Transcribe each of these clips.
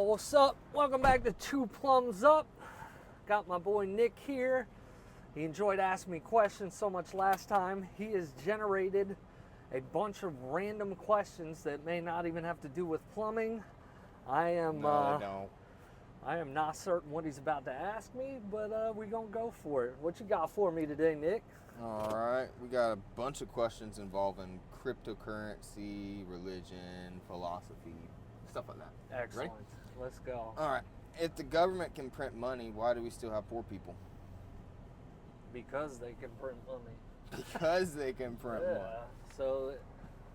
What's up? Welcome back to Two Plumbs Up. Got my boy Nick here. He enjoyed asking me questions so much last time. He has generated a bunch of random questions that may not even have to do with plumbing. I am not certain what he's about to ask me, but we're gonna go for it. What you got for me today, Nick? All right, we got a bunch of questions involving cryptocurrency, religion, philosophy, stuff like that. Excellent. Ready? Let's go. All right. If the government can print money, why do we still have poor people? Because they can print money. Because they can print money. So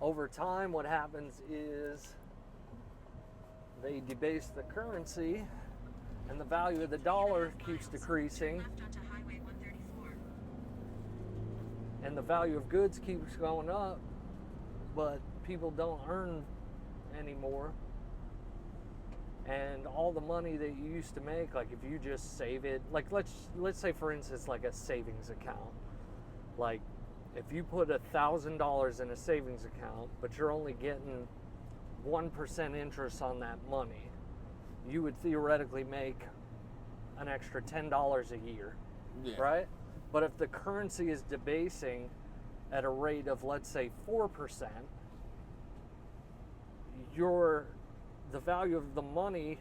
over time, what happens is they debase the currency, and the value of the dollar keeps decreasing, and the value of goods keeps going up, but people don't earn anymore. And all the money that you used to make, like if you just save it, like let's say for instance like a savings account. Like if you put $1,000 in a savings account, but you're only getting 1% interest on that money, you would theoretically make an extra $10 a year, right? But if the currency is debasing at a rate of, let's say, 4%, the value of the money,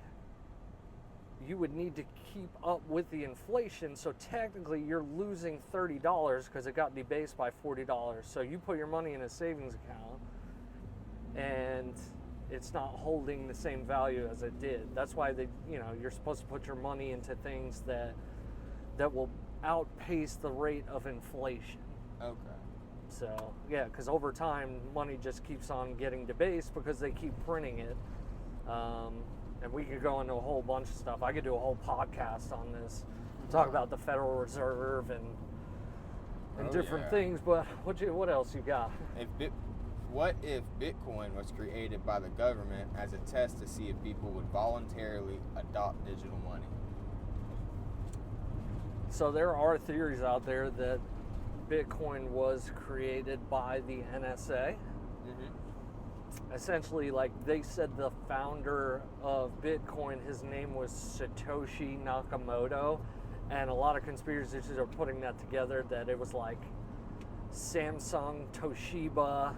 you would need to keep up with the inflation. So technically, you're losing $30 because it got debased by $40. So you put your money in a savings account, and it's not holding the same value as it did. That's why you're supposed to put your money into things that will outpace the rate of inflation. Okay. So yeah, because over time, money just keeps on getting debased because they keep printing it. And we could go into a whole bunch of stuff. I could do a whole podcast on this, talk about the Federal Reserve and different things. But what else you got? What if Bitcoin was created by the government as a test to see if people would voluntarily adopt digital money? So there are theories out there that Bitcoin was created by the NSA. Essentially, like they said, the founder of Bitcoin, his name was Satoshi Nakamoto, and a lot of conspiracies are putting that together, that it was like Samsung, Toshiba,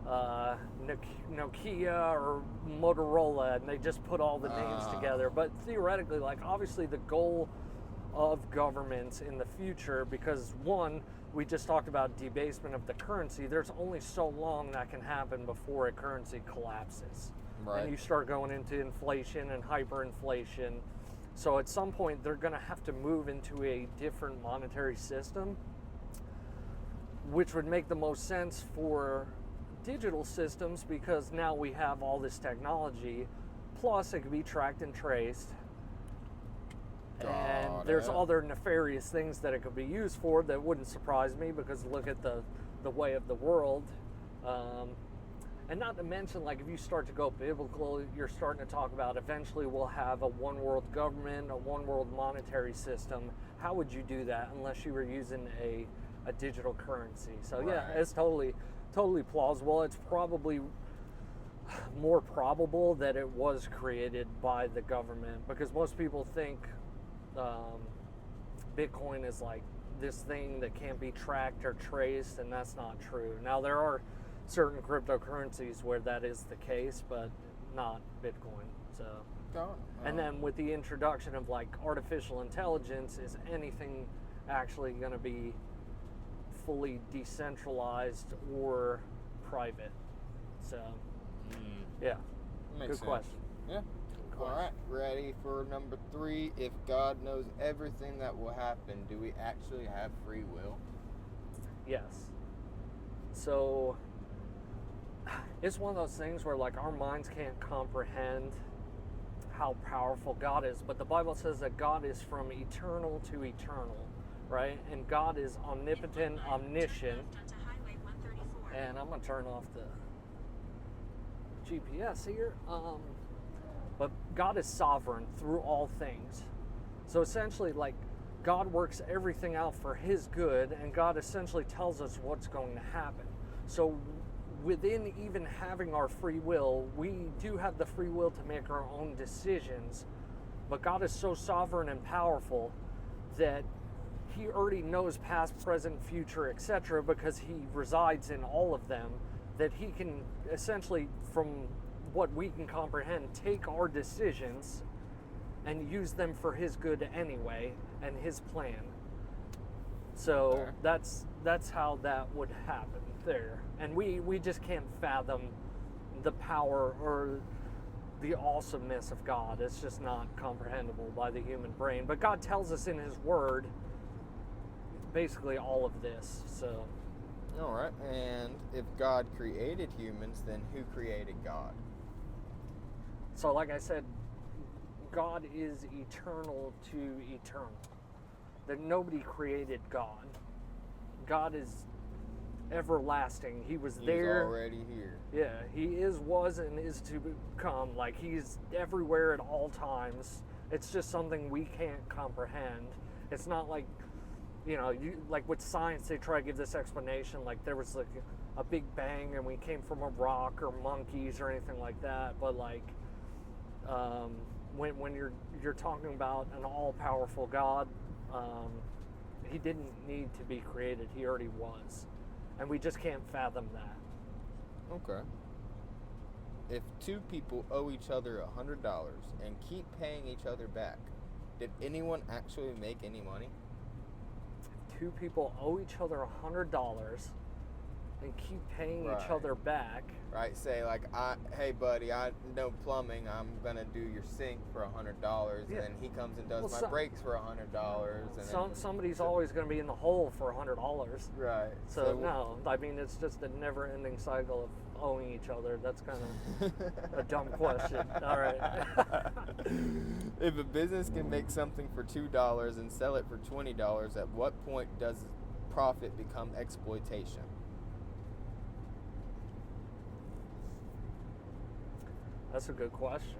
Nokia, or Motorola, and they just put all the names together. But theoretically, like obviously the goal of governments in the future, because one, we just talked about debasement of the currency, there's only so long that can happen before a currency collapses. Right. And you start going into inflation and hyperinflation. So at some point they're going to have to move into a different monetary system, which would make the most sense for digital systems, because now we have all this technology, plus it can be tracked and traced. And there's other nefarious things that it could be used for that wouldn't surprise me, because look at the way of the world. And not to mention, like if you start to go biblical, you're starting to talk about eventually we'll have a one world government, a one world monetary system. How would you do that unless you were using a digital currency? So yeah, it's totally plausible. It's probably more probable that it was created by the government, because most people think Bitcoin is like this thing that can't be tracked or traced, and that's not true. Now there are certain cryptocurrencies where that is the case, but not Bitcoin. So and then with the introduction of like artificial intelligence, is anything actually going to be fully decentralized or private? So yeah, Makes good sense. question. Yeah. All right, ready for number 3. If God knows everything that will happen, do we actually have free will? Yes. So it's one of those things where like our minds can't comprehend how powerful God is, but the Bible says that God is from eternal to eternal, right? And God is omnipotent, omniscient. And I'm going to turn off the GPS here. But God is sovereign through all things. So essentially, like, God works everything out for His good, and God essentially tells us what's going to happen. So within even having our free will, we do have the free will to make our own decisions, but God is so sovereign and powerful that he already knows past, present, future, etc., because he resides in all of them, that he can essentially, from what we can comprehend, take our decisions and use them for his good anyway and his plan. So that's how that would happen there. And we just can't fathom the power or the awesomeness of God. It's just not comprehensible by the human brain. But God tells us in his word basically all of this. So All right. And if God created humans, then who created God? So like I said, God is eternal to eternal. That nobody created God. God is everlasting. He was there. He's already here. Yeah, he is, was, and is to come. Like, he's everywhere at all times. It's just something we can't comprehend. It's not like, you know, like with science, they try to give this explanation, like there was like a big bang and we came from a rock or monkeys or anything like that. But like, when you're talking about an all-powerful God, he didn't need to be created. He already was. And we just can't fathom that. Okay. If two people owe each other $100 and keep paying each other back, did anyone actually make any money? Two people owe each other $100 and keep paying each other back. Right, say like, hey buddy, I know plumbing, I'm gonna do your sink for $100, and then he comes and does my brakes for $100. And somebody's always gonna be in the hole for $100. Right. So no, I mean, it's just a never-ending cycle of owing each other. That's kind of a dumb question. All right. If a business can make something for $2 and sell it for $20, at what point does profit become exploitation? That's a good question.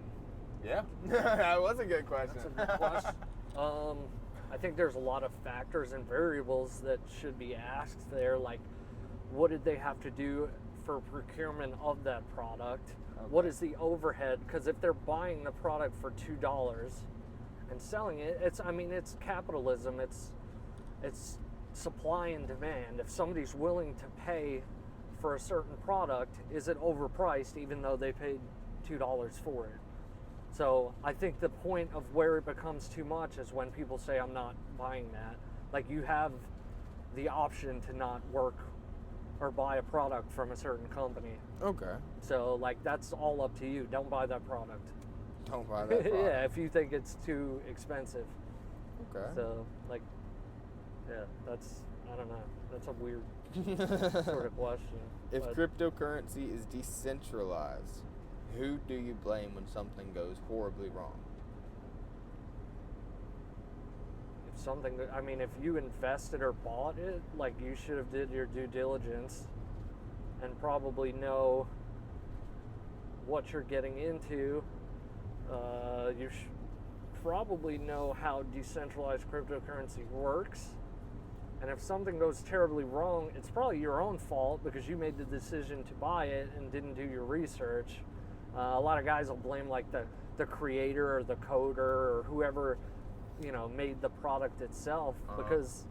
Yeah, that was a good question. That's a good question. I think there's a lot of factors and variables that should be asked there, like what did they have to do for procurement of that product? Okay. What is the overhead? Because if they're buying the product for $2 and selling it, it's capitalism. It's supply and demand. If somebody's willing to pay for a certain product, is it overpriced even though they paid $2 for it? So I think the point of where it becomes too much is when people say, I'm not buying that. Like, you have the option to not work or buy a product from a certain company. Okay. So like, that's all up to you. Don't buy that product. Don't buy that product. Yeah, if you think it's too expensive. Okay. So like, yeah, I don't know. That's a weird sort of question. If cryptocurrency is decentralized, who do you blame when something goes horribly wrong? If you invested or bought it, like, you should have did your due diligence and probably know what you're getting into. You should probably know how decentralized cryptocurrency works. And if something goes terribly wrong, it's probably your own fault because you made the decision to buy it and didn't do your research. A lot of guys will blame like the creator or the coder or whoever, made the product itself, because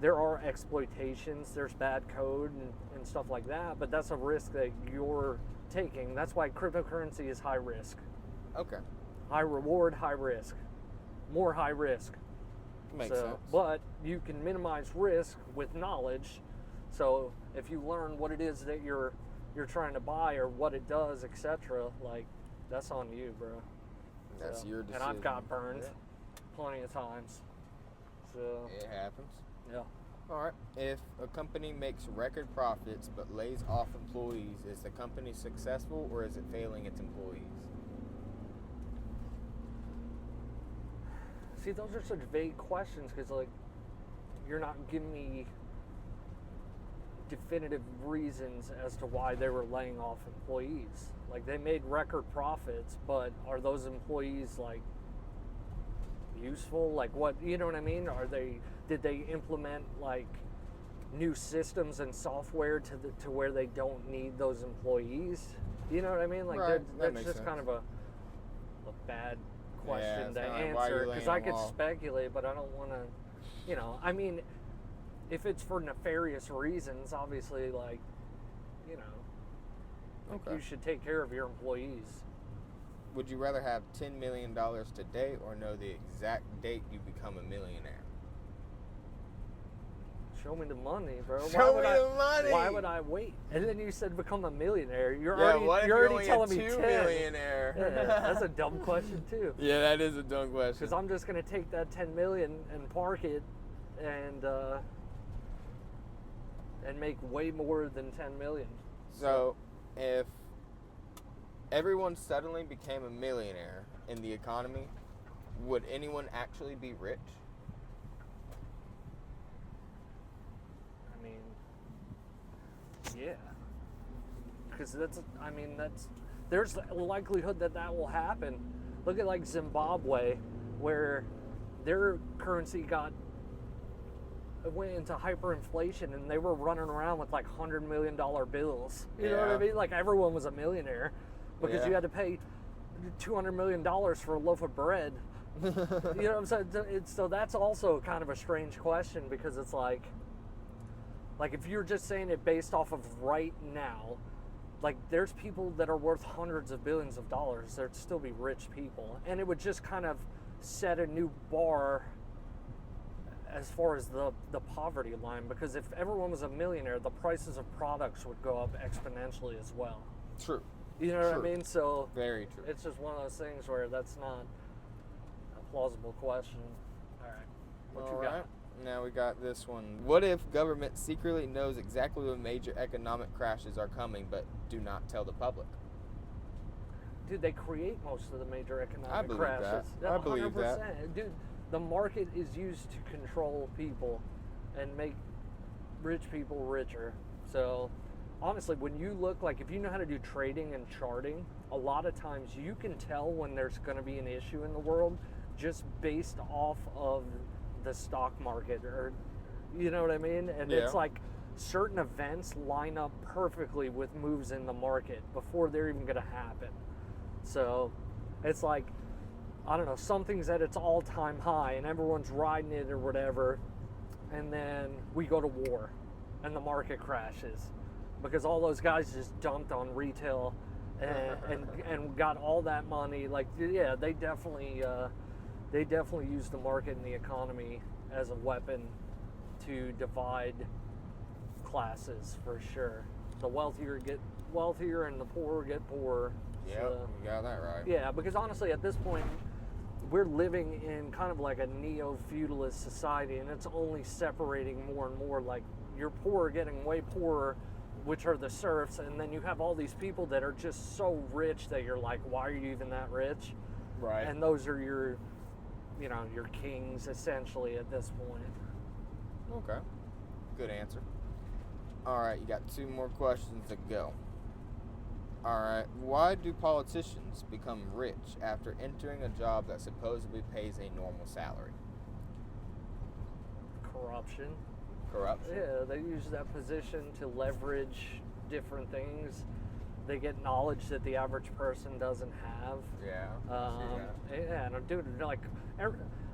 there are exploitations, there's bad code and stuff like that, but that's a risk that you're taking. That's why cryptocurrency is high risk. Okay. High reward, high risk. More high risk. Makes sense. But you can minimize risk with knowledge. So if you learn what it is that you're trying to buy or what it does, etc., like, that's on you, bro. That's your decision. And I've got burned plenty of times. So it happens. Yeah. All right. If a company makes record profits but lays off employees, is the company successful or is it failing its employees? See, those are such vague questions because, like, you're not giving me definitive reasons as to why they were laying off employees. Like, they made record profits, but are those employees, like, useful? Like, what, you know what I mean? Did they implement, like, new systems and software to where they don't need those employees. You know what I mean? Like Right, that that's makes just sense. kind of a bad question it's to kinda like, why are you answer, because I laying could them off? speculate, but I don't want to. I mean, if it's for nefarious reasons, obviously, like, you Okay. you should take care of your employees. Would you rather have $10 million today or know the exact date you become a millionaire? Show me the money, bro. Show me the money! Why would I wait? And then you said become a millionaire. You're Yeah, already, what if you're you're already only telling a me 10. millionaire? Yeah, that's a dumb question too. Yeah, that is a dumb question. Because I'm just gonna take that 10 million and park it, and make way more than 10 million. So, if everyone suddenly became a millionaire in the economy, would anyone actually be rich? I mean, yeah. Because there's a likelihood that will happen. Look at like Zimbabwe, where their currency went into hyperinflation, and they were running around with like $100 million bills. You know what I Yeah. mean? Like everyone was a millionaire because Yeah. you had to pay $200 million for a loaf of bread. You know what I'm saying? So that's also kind of a strange question, because it's like if you're just saying it based off of right now, like there's people that are worth hundreds of billions of dollars. There'd still be rich people, and it would just kind of set a new bar as far as the poverty line, because if everyone was a millionaire, the prices of products would go up exponentially as well. True. You know what I True. mean? So Very true. it's just one of those things where that's not a plausible question. All right. What you got? Alright, now we got this one. What if government secretly knows exactly when major economic crashes are coming but do not tell the public? Dude, they create most of the major economic I believe crashes. that. I believe that. 100%. Dude, the market is used to control people and make rich people richer. So, honestly, when you look, like, if you know how to do trading and charting, a lot of times you can tell when there's going to be an issue in the world just based off of the stock market, or, you know what I mean? And Yeah. it's like certain events line up perfectly with moves in the market before they're even going to happen. So it's like, I don't know, something's at its all-time high and everyone's riding it or whatever, and then we go to war and the market crashes because all those guys just dumped on retail and got all that money. Like, yeah, they definitely use the market and the economy as a weapon to divide classes, for sure. The wealthier get wealthier and the poorer get poorer. Yep, So, you got that right. yeah, because honestly, at this point, we're living in kind of like a neo-feudalist society, and it's only separating more and more. Like, you're poor getting way poorer, which are the serfs, and then you have all these people that are just so rich that you're like, why are you even that rich? Right. And those are your kings, essentially, at this point. Okay. Good answer. Alright, you got 2 more questions to go. Alright, why do politicians become rich after entering a job that supposedly pays a normal salary? Corruption. Corruption? Yeah, they use that position to leverage different things. They get knowledge that the average person doesn't have. Yeah. I see that. Yeah, and dude, like,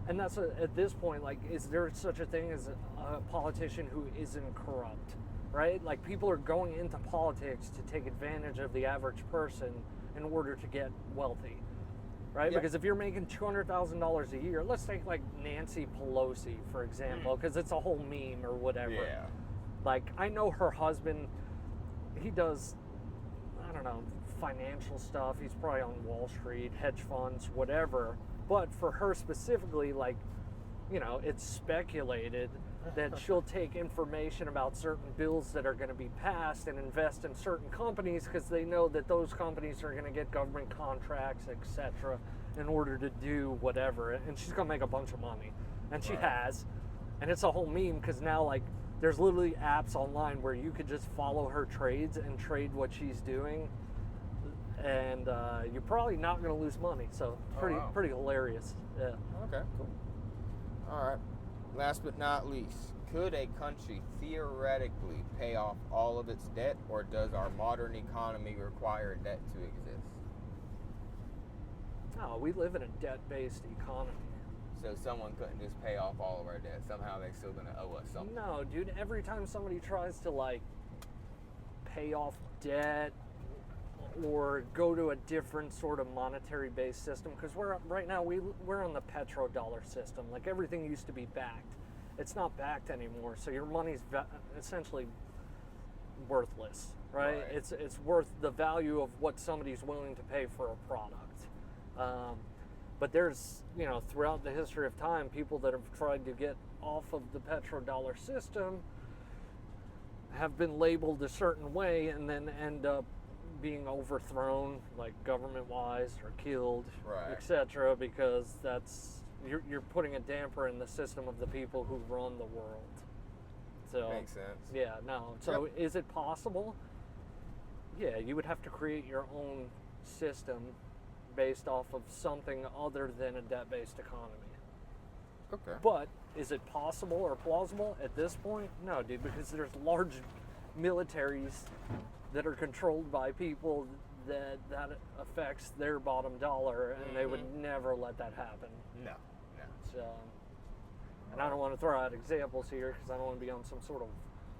and that's at this point, like, is there such a thing as a politician who isn't corrupt, right? Like, people are going into politics to take advantage of the average person in order to get wealthy, right? Yeah. Because if you're making $200,000 a year, let's take like Nancy Pelosi, for example, because it's a whole meme or whatever. Yeah. Like, I know her husband, he does, I don't know, financial stuff. He's probably on Wall Street, hedge funds, whatever. But for her specifically, like, it's speculated that she'll take information about certain bills that are going to be passed and invest in certain companies because they know that those companies are going to get government contracts, etc., in order to do whatever. And she's going to make a bunch of money. And she Right. has. And it's a whole meme because now, like, there's literally apps online where you could just follow her trades and trade what she's doing, and you're probably not going to lose money. So pretty hilarious. Yeah. Okay, cool. Alright. Last but not least, Could a country theoretically pay off all of its debt, or does our modern economy require debt to exist? No, we live in a debt-based economy. So someone couldn't just pay off all of our debt. Somehow they're still going to owe us something. No, dude, every time somebody tries to, like, pay off debt or go to a different sort of monetary-based system, because right now we're on the petrodollar system. Like, everything used to be backed. It's not backed anymore, so your money's essentially worthless, right? It's worth the value of what somebody's willing to pay for a product. But there's, throughout the history of time, people that have tried to get off of the petrodollar system have been labeled a certain way and then end up being overthrown, like government-wise, or killed, etc., because you're putting a damper in the system of the people who run the world. So makes sense. Yeah, no. So Is it possible? Yeah, you would have to create your own system based off of something other than a debt-based economy. Okay. But is it possible or plausible at this point? No, dude, because there's large militaries that are controlled by people that affects their bottom dollar, and they would never let that happen. No. So, and I don't want to throw out examples here because I don't want to be on some sort of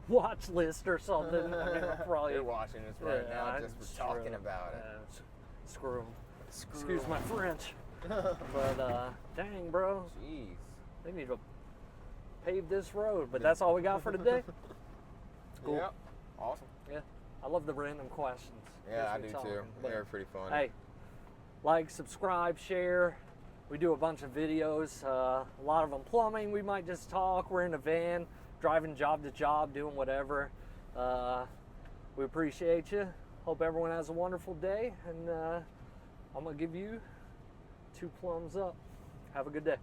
watch list or something. I mean, I'm probably You're watching this right now just for talking about it. Screw 'em. Excuse my French. But dang, bro. Jeez. They need to pave this road, but that's all we got for today. Cool. Yep. Awesome. Yeah. I love the random questions. Yeah, I Gets do me too. talking. But, They're pretty fun. hey, like, subscribe, share. We do a bunch of videos. A lot of them plumbing. We might just talk. We're in a van, driving job to job, doing whatever. We appreciate you. Hope everyone has a wonderful day. And I'm going to give you 2 plumbs up. Have a good day.